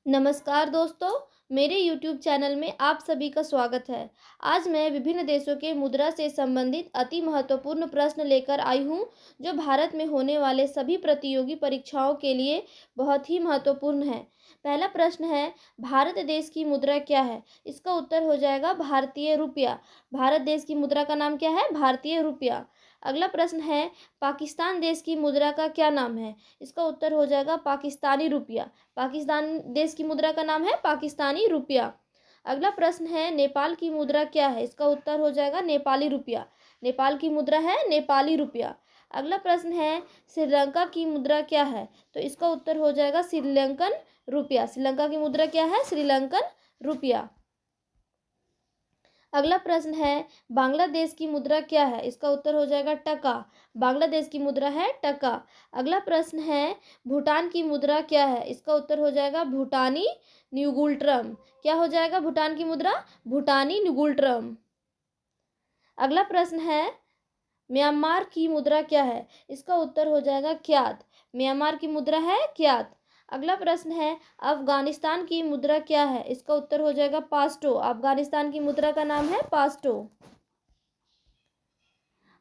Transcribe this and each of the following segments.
नमस्कार दोस्तों, मेरे YouTube चैनल में आप सभी का स्वागत है। आज मैं विभिन्न देशों के मुद्रा से संबंधित अति महत्वपूर्ण प्रश्न लेकर आई हूँ, जो भारत में होने वाले सभी प्रतियोगी परीक्षाओं के लिए बहुत ही महत्वपूर्ण है। पहला प्रश्न है, भारत देश की मुद्रा क्या है? इसका उत्तर हो जाएगा भारतीय रुपया। भारत देश की मुद्रा का नाम क्या है? भारतीय रुपया। अगला प्रश्न है, पाकिस्तान देश की मुद्रा का क्या नाम है? इसका उत्तर हो जाएगा पाकिस्तानी रुपया। पाकिस्तान देश की मुद्रा का नाम है पाकिस्तानी रुपया। अगला प्रश्न है, नेपाल की मुद्रा क्या है? इसका उत्तर हो जाएगा नेपाली रुपया। नेपाल की मुद्रा है नेपाली रुपया। अगला प्रश्न है, श्रीलंका की मुद्रा क्या है? तो इसका उत्तर हो जाएगा श्रीलंकन रुपया। श्रीलंका की मुद्रा क्या है? श्रीलंकन रुपया। अगला प्रश्न है, बांग्लादेश की मुद्रा क्या है? इसका उत्तर हो जाएगा टका। बांग्लादेश की मुद्रा है टका। अगला प्रश्न है, भूटान की मुद्रा क्या है? इसका उत्तर हो जाएगा भूटानी न्यूगुल्ट्रम। क्या हो जाएगा भूटान की मुद्रा? भूटानी न्यूगुल्ट्रम। अगला प्रश्न है, म्यांमार की मुद्रा क्या है? इसका उत्तर हो जाएगा क्यात। म्यांमार की मुद्रा है क्यात। अगला प्रश्न है, अफगानिस्तान की मुद्रा क्या है? इसका उत्तर हो जाएगा पास्टो। अफगानिस्तान की मुद्रा का नाम है पास्टो।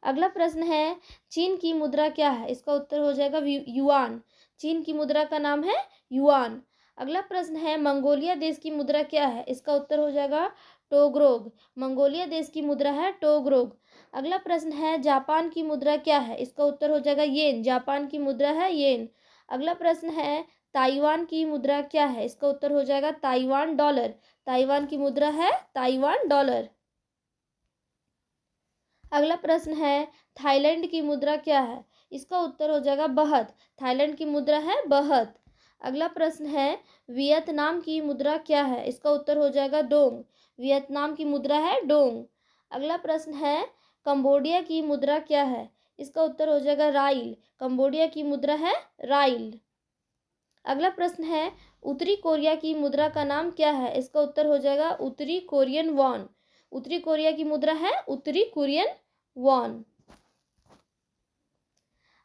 अगला प्रश्न है, चीन की मुद्रा क्या है? इसका उत्तर हो जाएगा युआन। चीन की मुद्रा का नाम है युआन। अगला प्रश्न है, मंगोलिया देश की मुद्रा क्या है? इसका उत्तर हो जाएगा टोग्रोग। मंगोलिया देश की मुद्रा है टोग्रोग। अगला प्रश्न है, जापान की मुद्रा क्या है? इसका उत्तर हो जाएगा येन। जापान की मुद्रा है येन। अगला प्रश्न है, ताइवान की मुद्रा क्या है? इसका उत्तर हो जाएगा ताइवान डॉलर। ताइवान की मुद्रा है ताइवान डॉलर। अगला प्रश्न है, थाईलैंड की मुद्रा क्या है? इसका उत्तर हो जाएगा बहत। थाईलैंड की मुद्रा है बहत। अगला प्रश्न है, वियतनाम की मुद्रा क्या है? इसका उत्तर हो जाएगा डोंग। वियतनाम की मुद्रा है डोंग। अगला प्रश्न है, कंबोडिया की मुद्रा क्या है? इसका उत्तर हो जाएगा राइल। कंबोडिया की मुद्रा है राइल। अगला प्रश्न है, उत्तरी कोरिया की मुद्रा का नाम क्या है? इसका उत्तर हो जाएगा उत्तरी कोरियन वॉन। उत्तरी कोरिया की मुद्रा है उत्तरी कोरियन वॉन।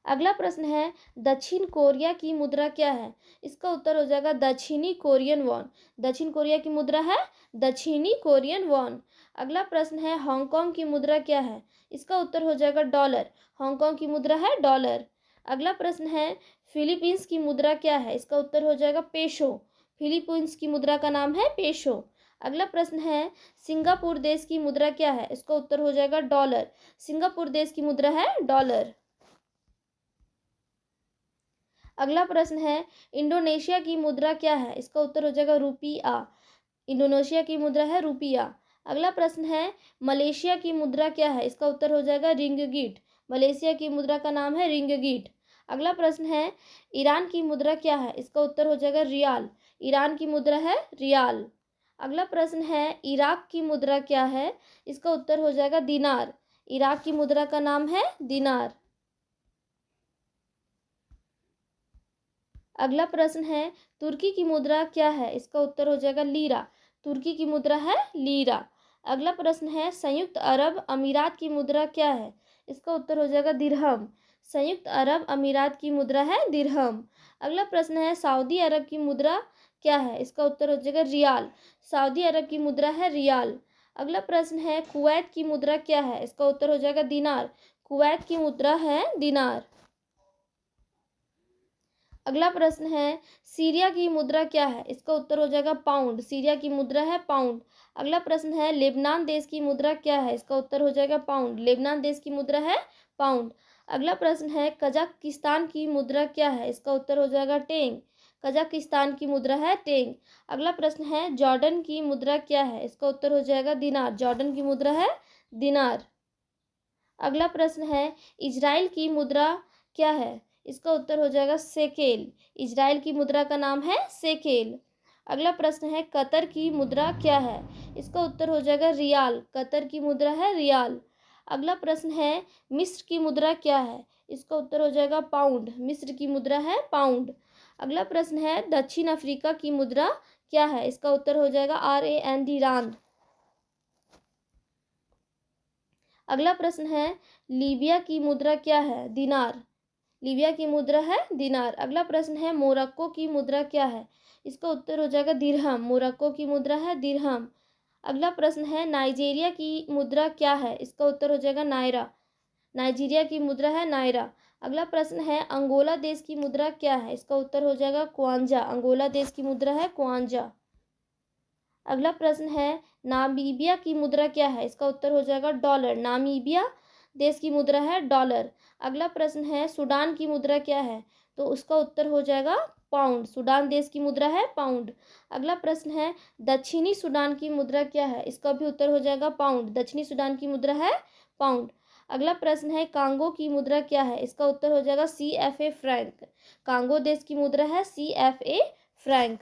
अगला प्रश्न है, दक्षिण कोरिया की मुद्रा क्या है? इसका उत्तर हो जाएगा दक्षिणी कोरियन वॉन। दक्षिण कोरिया की मुद्रा है दक्षिणी कोरियन वॉन। अगला प्रश्न है, हांगकांग की मुद्रा क्या है? इसका उत्तर हो जाएगा डॉलर। हांगकांग की मुद्रा है डॉलर। अगला प्रश्न है, फिलीपींस की मुद्रा क्या है? इसका उत्तर हो जाएगा पेशो। फिलीपींस की मुद्रा का नाम है पेशो। अगला प्रश्न है, सिंगापुर देश की मुद्रा क्या है? इसका उत्तर हो जाएगा डॉलर। सिंगापुर देश की मुद्रा है डॉलर। अगला प्रश्न है, इंडोनेशिया की मुद्रा क्या है? इसका उत्तर हो जाएगा रुपिया। इंडोनेशिया की मुद्रा है रुपिया। अगला प्रश्न है, मलेशिया की मुद्रा क्या है? इसका उत्तर हो जाएगा रिंगगिट। मलेशिया की मुद्रा का नाम है रिंगगिट। अगला प्रश्न है, ईरान की मुद्रा क्या है? इसका उत्तर हो जाएगा रियाल। ईरान की मुद्रा है रियाल। अगला प्रश्न है, इराक की मुद्रा क्या है? इसका उत्तर हो जाएगा दिनार। इराक की मुद्रा का नाम है दिनार। अगला प्रश्न है, तुर्की की मुद्रा क्या है? इसका उत्तर हो जाएगा लीरा। तुर्की की मुद्रा है लीरा। अगला प्रश्न है, संयुक्त अरब अमीरात की मुद्रा क्या है? इसका उत्तर हो जाएगा दिरहम। संयुक्त अरब अमीरात की मुद्रा है दिरहम। अगला प्रश्न है, सऊदी अरब की मुद्रा क्या है? इसका उत्तर हो जाएगा रियाल। सऊदी अरब की मुद्रा है रियाल। अगला प्रश्न है, कुवैत की मुद्रा क्या है? इसका उत्तर हो जाएगा दिनार। कुवैत की मुद्रा है दिनार। अगला प्रश्न है, सीरिया की मुद्रा क्या है? इसका उत्तर हो जाएगा पाउंड। सीरिया की मुद्रा है पाउंड। अगला प्रश्न है, लेबनान देश की मुद्रा क्या है? इसका उत्तर हो जाएगा पाउंड। लेबनान देश की मुद्रा है पाउंड। अगला प्रश्न है, कजाकिस्तान की मुद्रा क्या है? इसका उत्तर हो जाएगा टेंग। कजाकिस्तान की मुद्रा है टेंग। अगला प्रश्न है, जॉर्डन की मुद्रा क्या है? इसका उत्तर हो जाएगा दिनार। जॉर्डन की मुद्रा है दिनार। अगला प्रश्न है, इजराइल की मुद्रा क्या है? इसका उत्तर हो जाएगा सेकेल। इजराइल की मुद्रा का नाम है सेकेल। अगला प्रश्न है, कतर की मुद्रा क्या है? इसका उत्तर हो जाएगा रियाल। कतर की मुद्रा है रियाल। अगला प्रश्न है, मिस्र की मुद्रा क्या है? इसका उत्तर हो जाएगा पाउंड। मिस्र की मुद्रा है पाउंड। अगला प्रश्न है, दक्षिण अफ्रीका की मुद्रा क्या है? इसका उत्तर हो जाएगा RAND रांद। अगला प्रश्न है, लीबिया की मुद्रा क्या है? दिनार। लीबिया की मुद्रा है दिनार। अगला प्रश्न है मोरक्को की मुद्रा क्या है? इसका उत्तर हो जाएगा दिरहम। मोरक्को की मुद्रा है दिरहम। अगला प्रश्न है नाइजीरिया की मुद्रा क्या है? इसका उत्तर हो जाएगा नायरा। नाइजीरिया की मुद्रा है नायरा। अगला प्रश्न है अंगोला देश की मुद्रा क्या है? इसका उत्तर हो जाएगा क्वांजा। अंगोला देश की मुद्रा है क्वांजा। अगला प्रश्न है नामीबिया की मुद्रा क्या है? इसका उत्तर हो जाएगा डॉलर। नामीबिया देश की मुद्रा है डॉलर। अगला प्रश्न है सूडान की मुद्रा क्या है? तो उसका उत्तर हो जाएगा पाउंड। सूडान देश की मुद्रा है पाउंड। अगला प्रश्न है दक्षिणी सूडान की मुद्रा क्या है? इसका भी उत्तर हो जाएगा पाउंड। दक्षिणी सूडान की मुद्रा है पाउंड। अगला प्रश्न है कांगो की मुद्रा क्या है? इसका उत्तर हो जाएगा CFA फ्रैंक। कांगो देश की मुद्रा है CFA फ्रैंक।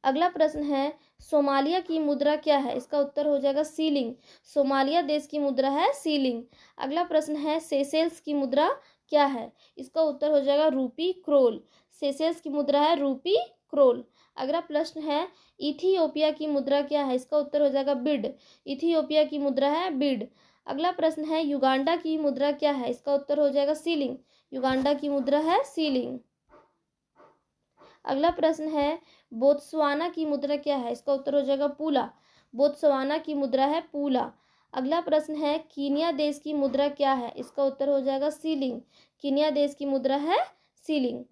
अगला प्रश्न है सोमालिया की मुद्रा क्या है? इसका उत्तर हो जाएगा सीलिंग। सोमालिया देश की मुद्रा है सीलिंग। अगला प्रश्न है सेशेल्स की मुद्रा क्या है? इसका उत्तर हो जाएगा रूपी क्रोल। सेशेल्स की मुद्रा है रूपी क्रोल। अगला प्रश्न है इथियोपिया की मुद्रा क्या है? इसका उत्तर हो जाएगा बिड। इथियोपिया की मुद्रा है बिड। अगला प्रश्न है युगांडा की मुद्रा क्या है? इसका उत्तर हो जाएगा सीलिंग। युगांडा की मुद्रा है सीलिंग। अगला प्रश्न है बोत्सवाना की मुद्रा क्या है? इसका उत्तर हो जाएगा पूला। बोत्सवाना की मुद्रा है पूला। अगला प्रश्न है कीनिया देश की मुद्रा क्या है? इसका उत्तर हो जाएगा सीलिंग। कीनिया देश की मुद्रा है सीलिंग।